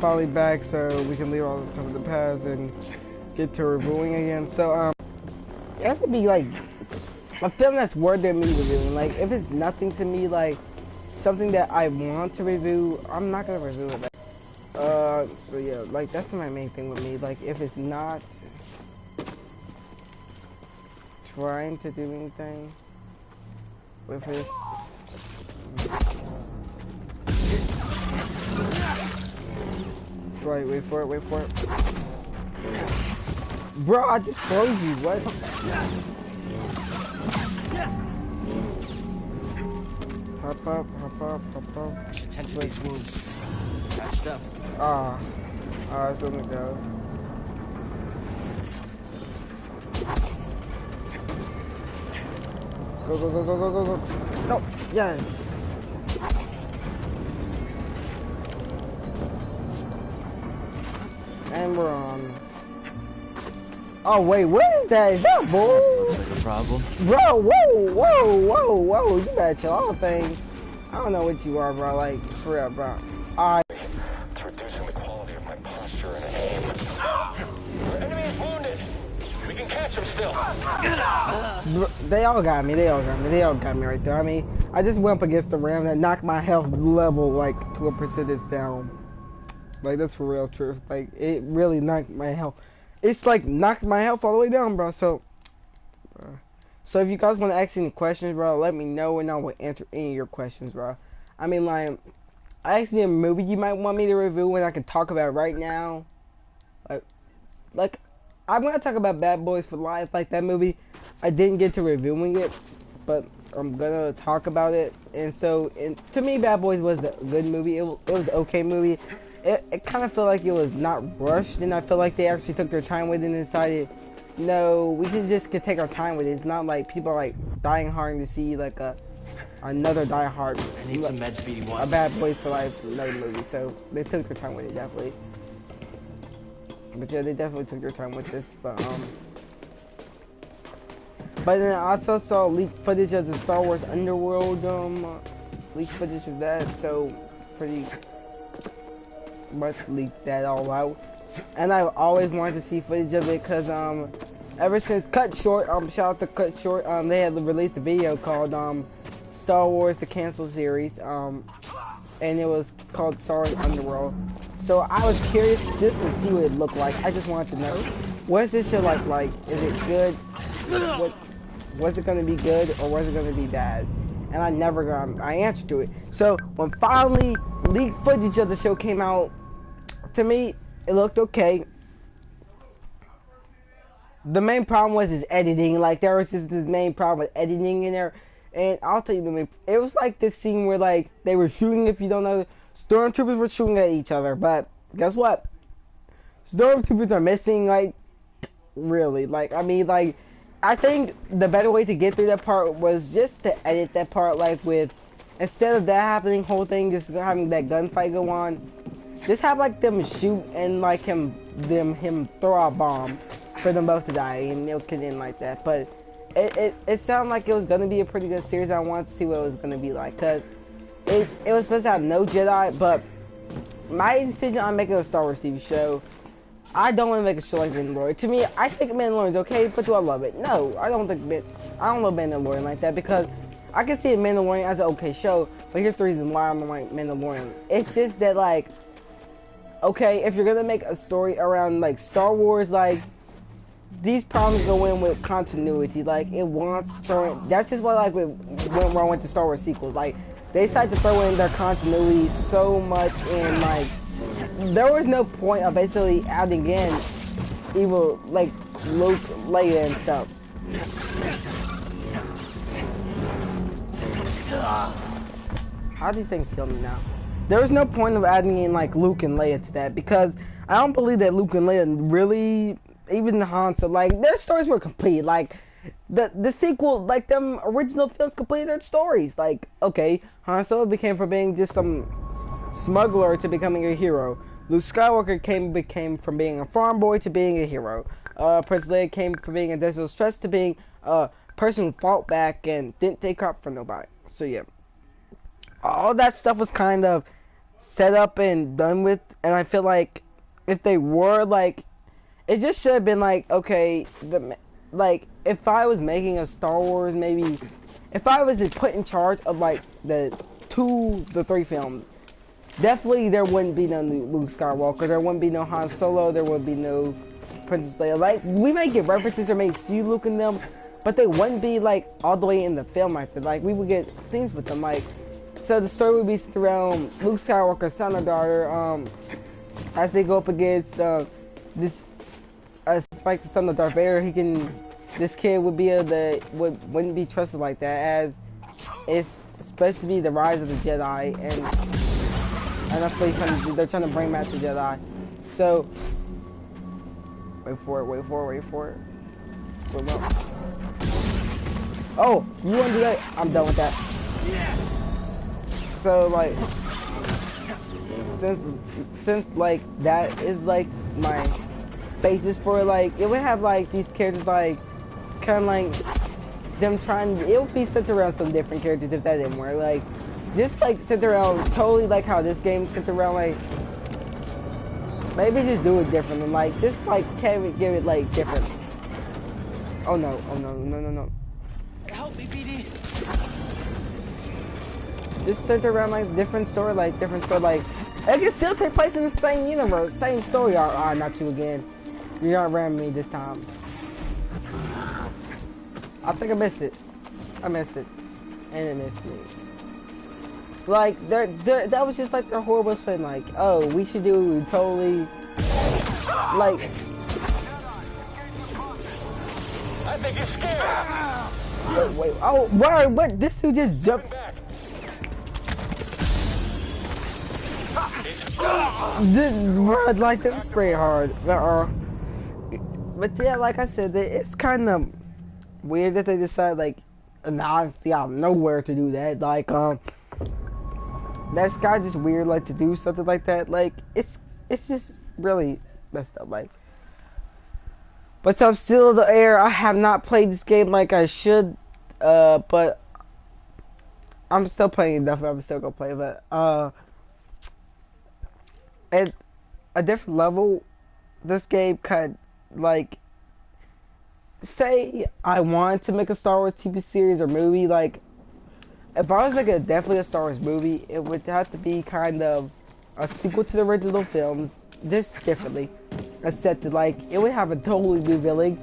finally back so we can leave all this stuff in the past and get to reviewing again. So it has to be like a film that's worth me reviewing. Like if it's nothing to me, like something that I want to review, I'm not gonna review it. But yeah, like that's my main thing with me. Like if it's not trying to do anything with it. Right, wait for it. Bro, I just froze you, what? Hop up. Tend to these wounds. Patched up. It's on the go. Go. No, yes. And we're on. Oh wait, what is that? Is that bull? Looks like a problem. Bro, whoa. You better chill out, thing. I don't know what you are, bro. Like, for real, bro. It's reducing the quality of my posture and aim. Our enemy is wounded. We can catch him still. They all got me right there. I mean, I just went up against the ram that knocked my health level, like, to a percentage down. Like, that's for real truth. Like, it really knocked my health. It's like knocked my health all the way down, bro. So if you guys want to ask any questions, bro, let me know and I will answer any of your questions, bro. I mean, like, ask me a movie you might want me to review and I can talk about it right now. Like, I'm gonna talk about Bad Boys for Life. Like that movie, I didn't get to reviewing it, but I'm gonna talk about it. And so, to me, Bad Boys was a good movie. It was an okay movie. It kind of felt like it was not rushed, and I feel like they actually took their time with it and decided, no, we can take our time with it. It's not like people are like dying hard to see like another Die Hard. I need some meds, BD1. A Bad Boys for Life, another movie. So they took their time with it, definitely. But yeah, they definitely took their time with this. But then I also saw leaked footage of the Star Wars Underworld, leaked footage of that. So pretty much leaked that all out. And I've always wanted to see footage of it because ever since Cut Short, shout out to Cut Short, they had released a video called Star Wars The Cancel Series, and it was called Star Wars Underworld. So I was curious just to see what it looked like. I just wanted to know, what is this shit like? Is it good? Was it gonna be good or was it gonna be bad? And I never got an answer to it. So when finally leaked footage of the show came out, to me, it looked okay. The main problem was his editing. Like, there was just this main problem with editing in there. And I'll tell you, it was like this scene where, like, they were shooting, if you don't know, stormtroopers were shooting at each other. But guess what? Stormtroopers are missing, like, really. Like, I mean, like, I think the better way to get through that part was just to edit that part, like, with, instead of that happening, whole thing, just having that gunfight go on. Just have like them shoot and like him throw a bomb for them both to die and it could end like that. But it sounded like it was gonna be a pretty good series. I wanted to see what it was gonna be like because it was supposed to have no Jedi. But my decision on making a Star Wars TV show, I don't want to make a show like Mandalorian. To me, I think Mandalorian's okay, but do I love it? No, I don't love Mandalorian like that because I can see Mandalorian as an okay show. But here's the reason why I'm like Mandalorian. It's just that like, okay, if you're gonna make a story around like Star Wars, like these problems go in with continuity. Like it wants throwing. That's just what like when I went to Star Wars sequels. Like they decided to throw in their continuity so much, and like there was no point of basically adding in evil like Luke, Leia, and stuff. How do these things kill me now? There was no point of adding in like Luke and Leia to that because I don't believe that Luke and Leia really, even Han Solo, like their stories were complete. Like the sequel, like them original films completed their stories. Like okay, Han Solo became from being just some smuggler to becoming a hero. Luke Skywalker became from being a farm boy to being a hero. Princess Leia came from being a desert stress to being a person who fought back and didn't take crap from nobody. So yeah, all that stuff was kind of set up and done with, and I feel like if they were like, it just should have been like, okay, like if I was making a Star Wars, maybe if I was put in charge of like the 3 films, definitely there wouldn't be no Luke Skywalker, there wouldn't be no Han Solo, there would be no Princess Leia. Like, we may get references or may see Luke in them, but they wouldn't be like all the way in the film like that. Like, we would get scenes with them, like, so the story would be around Luke Skywalker's son or daughter, as they go up against this Spike, the son of Darth Vader. This kid would be wouldn't be trusted like that, as it's supposed to be the rise of the Jedi, and that's what they're trying to bring back the Jedi. So wait for it. Oh, you want to do that? I'm done with that. So like, since like that is like my basis for like, it would have like these characters like kind of like them trying. It would be centered around some different characters if that didn't work. Like, just like centered around totally like how this game centered around, like maybe just do it differently. Like, just like give it like different. Oh no. Help me, BD. Just center around like different story. Like it can still take place in the same universe, same story. Not you again. You're not ramming me this time. I think I missed it. And it missed me. Like, that was just like their horrible spin. Like, oh, we should do totally like. I think you're scared. Wait. Oh, what? This dude just jumped. Back. Like, this is pretty hard. But yeah, like I said, it's kind of weird that they decide like, honestly, out of nowhere to do that. Like, that's kind of just weird, like, to do something like that. Like, it's just really messed up. Like, but so I'm still in the air. I have not played this game like I should, but I'm still playing enough. I'm still gonna play, but at a different level, this game could, like, say I wanted to make a Star Wars TV series or movie. Like, if I was making definitely a Star Wars movie, it would have to be kind of a sequel to the original films, just differently. Accepted, like, it would have a totally new villain,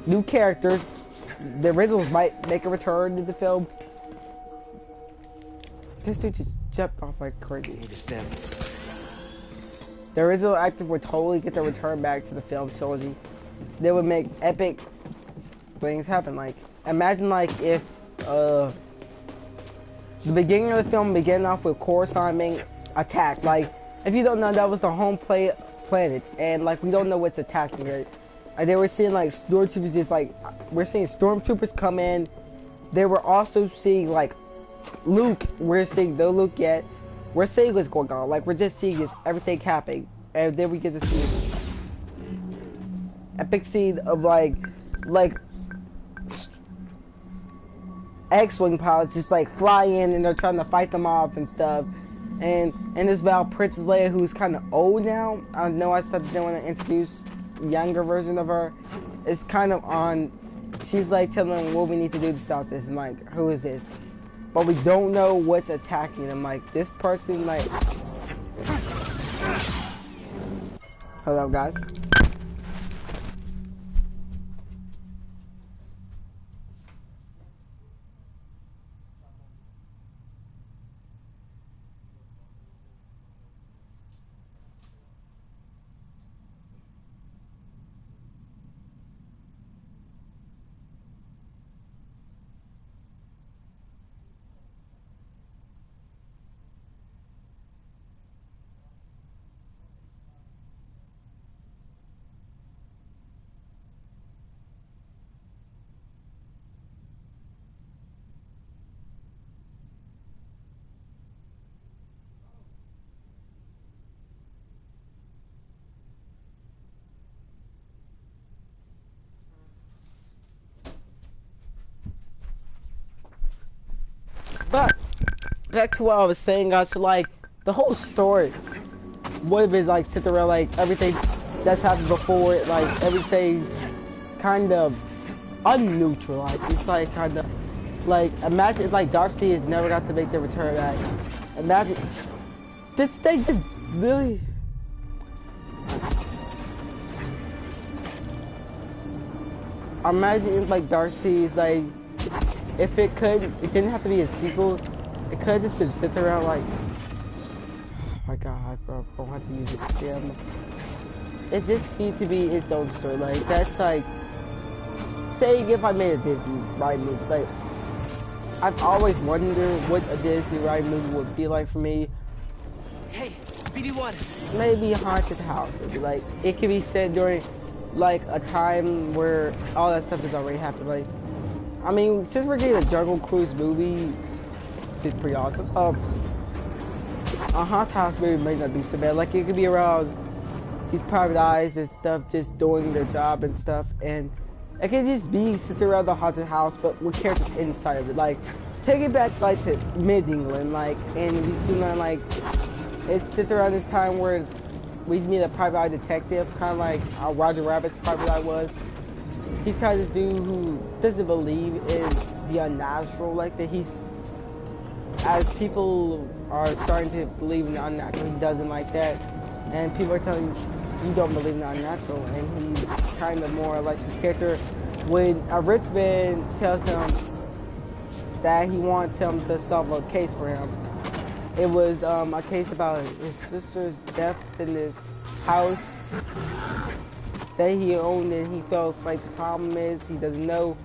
new characters. The originals might make a return to the film. This dude just jumped off like crazy. Need to stem. The original actors would totally get their return back to the film trilogy. They would make epic things happen. Like, imagine like if the beginning of the film began off with Coruscant being attacked. Like, if you don't know, that was the home planet, and like, we don't know what's attacking it. And they were seeing like stormtroopers, just like, we're seeing stormtroopers come in. They were also seeing like Luke. We're seeing no Luke yet. We're seeing what's going on. Like, we're just seeing this, everything happening, and then we get to see epic scene of like X-wing pilots just like fly in and they're trying to fight them off and stuff. And it's about Princess Leia, who's kind of old now. I know I said they want to introduce a younger version of her. It's kind of on. She's like telling them what we need to do to stop this, and like, who is this? But we don't know what's attacking them. Like, this person, like. Hello, guys. But back to what I was saying, guys. So like, the whole story would have been like sit around like everything that's happened before it, like everything kind of unneutralized. It's like kind of like imagine it's like Darcy has never got to make their return back. Imagine this thing just really. Imagine if like Darcy is like, if it didn't have to be a sequel. It could have just been sitting around like, oh my god, bro, I don't have to use this scam. It just needs to be its own story. Like that's like saying if I made a Disney ride movie. Like I've always wondered what a Disney ride movie would be like for me. Hey, BD1. Maybe a haunted house would be like. It could be set during like a time where all that stuff has already happened. Like, I mean, since we're getting a Jungle Cruise movie, it's pretty awesome. A haunted house movie might not be so bad. Like it could be around these private eyes and stuff, just doing their job and stuff, and it could just be sitting around the haunted house, but with characters inside of it. Like, take it back like to mid-England, like, and we soon learn like it's sitting around this time where we meet a private eye detective, kind of like how Roger Rabbit's private eye was. He's kind of this dude who doesn't believe in the unnatural, like that he's. As people are starting to believe in the unnatural, he doesn't like that. And people are telling him, you don't believe in the unnatural. And he's kind of more like this character. When a rich man tells him that he wants him to solve a case for him, it was a case about his sister's death in this house that he owned, and he felt like the problem is he doesn't know.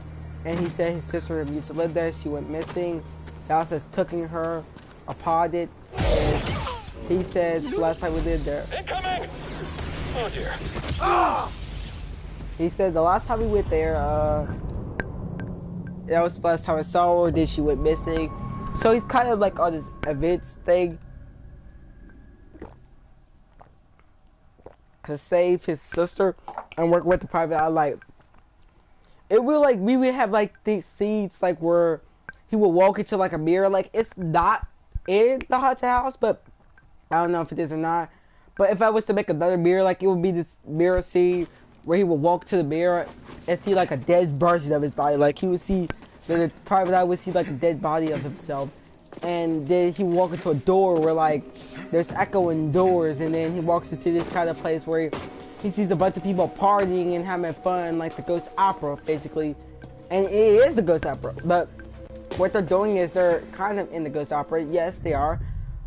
And he said his sister used to live there, she went missing. The house has taken her apart it, and he says last time we lived there. Incoming! Oh dear. He said the last time we went there, that was the last time I saw her, then she went missing. So he's kind of like on this events thing to save his sister and work with the private eye. Like, it will like, we would have like these scenes like where he will walk into like a mirror. Like it's not in the haunted house, but I don't know if it is or not. But if I was to make another mirror, like it would be this mirror scene where he would walk to the mirror and see like a dead version of his body. Like he would see, the private eye would see like a dead body of himself. And then he would walk into a door where like there's echoing doors, and then he walks into this kind of place where he sees a bunch of people partying and having fun, like the ghost opera basically. And it is a ghost opera, but what they're doing is they're kind of in the ghost opera. Yes, they are.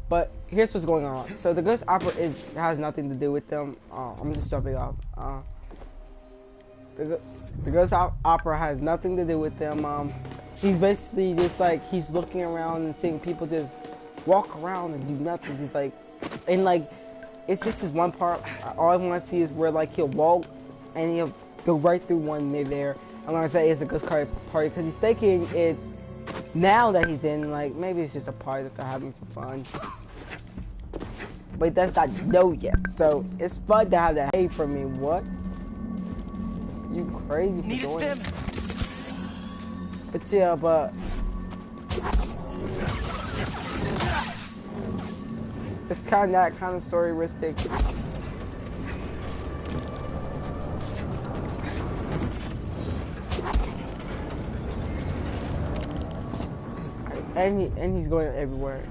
But here's what's going on. So the ghost opera has nothing to do with them. I'm just jumping off. The ghost opera has nothing to do with them. He's basically just like, he's looking around and seeing people just walk around and do nothing. He's like, and like, it's just this one part. All I want to see is where like he'll walk and he'll go right through one midair. I'm gonna say it's a ghost party because he's thinking it's. Now that he's in, like, maybe it's just a party that they're having for fun. But that's not know yet. So it's fun to have that. Hey, for me, what? You crazy for Need a doing stim? it. But yeah, but it's kind of that kind of story-ristic. And he's going everywhere.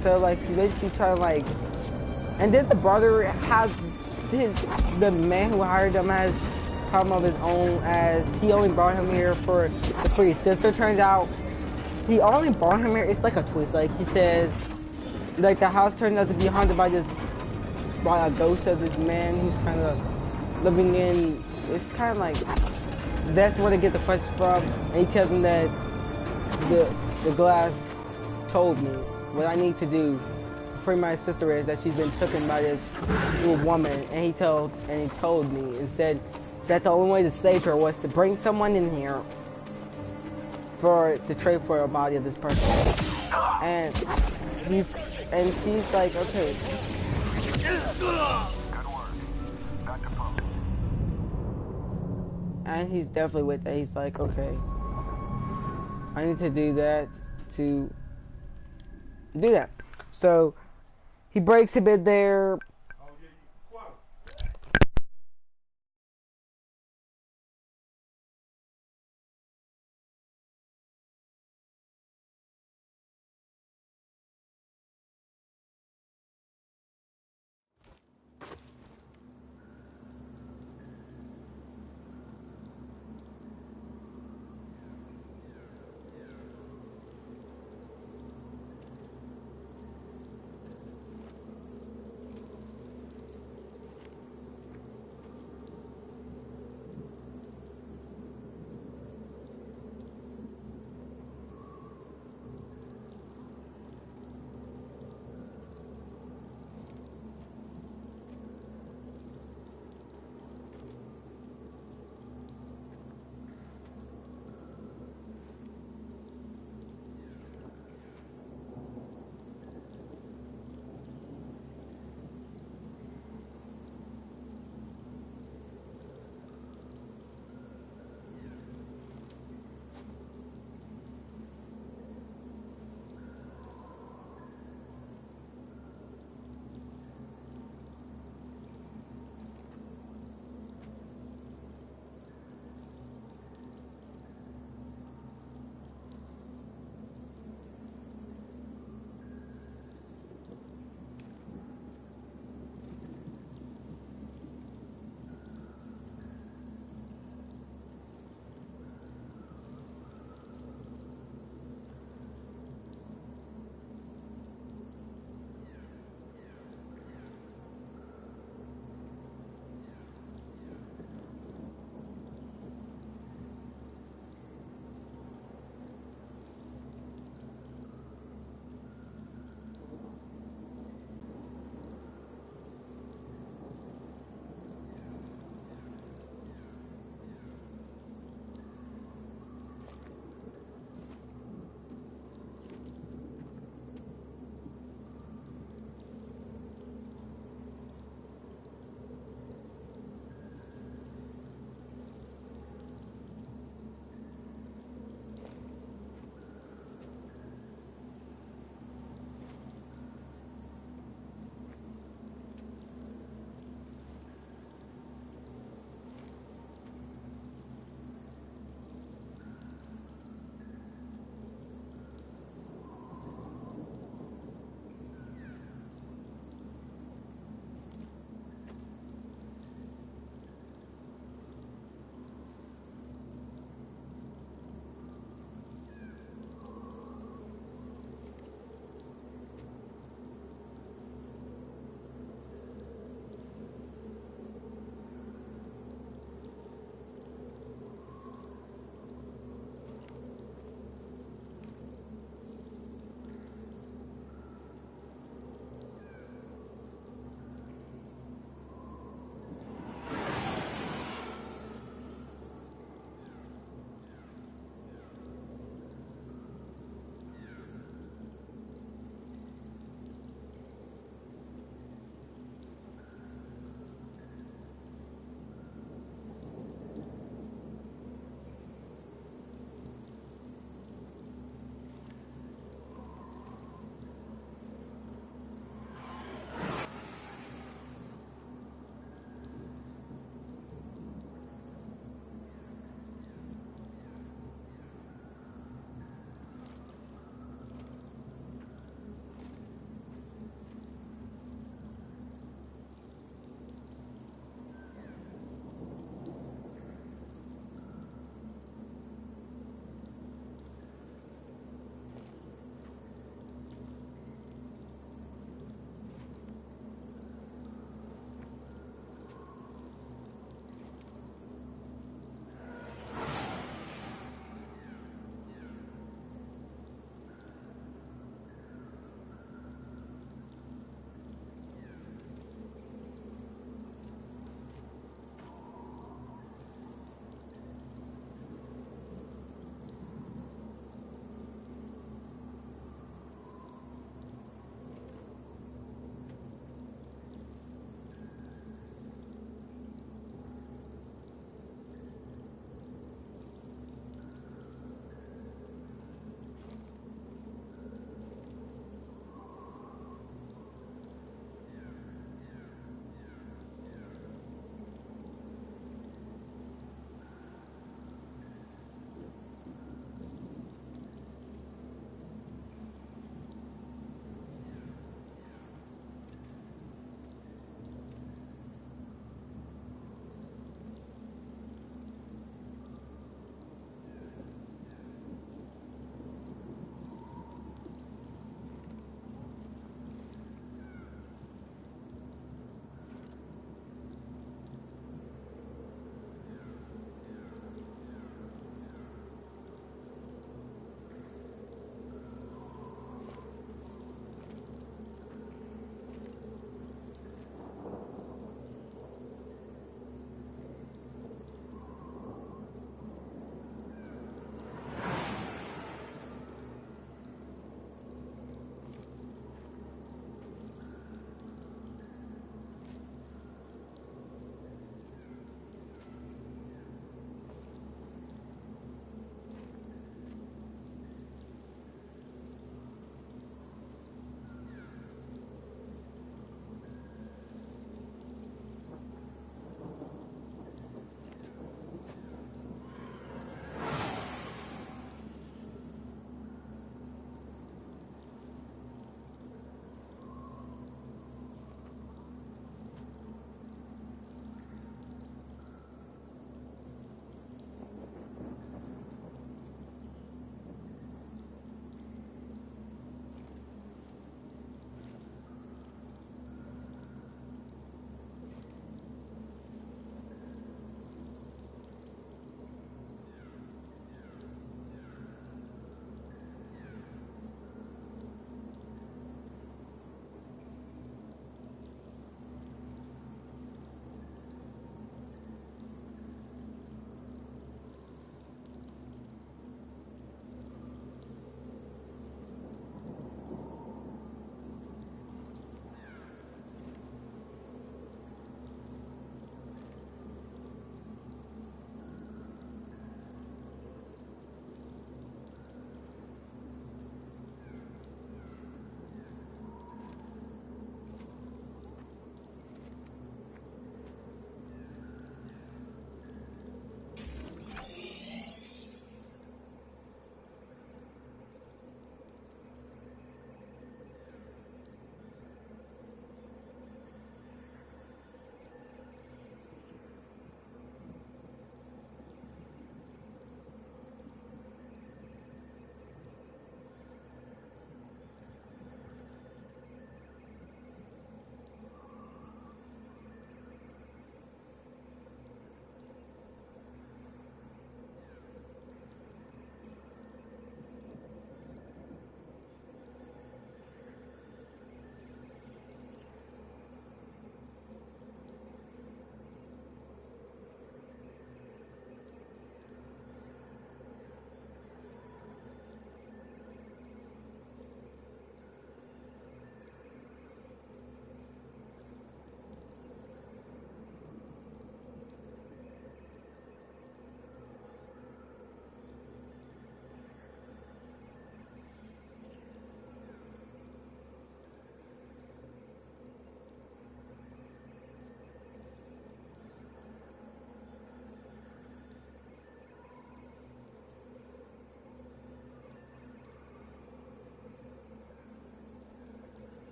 So like he's basically trying to like, and then the brother has the man who hired him has problem of his own, as he only brought him here for his sister. Turns out he only brought him here. It's like a twist. Like he says, like the house turns out to be haunted by a ghost of this man who's kind of living in. It's kind of like that's where they get the question from. And he tells him that the glass told me what I need to do to free my sister is that she's been taken by this little woman, and he told me and said that the only way to save her was to bring someone in here to trade for a body of this person. And she's like, okay. And he's definitely with that. He's like, okay, I need to do that to do that. So he breaks a bit there.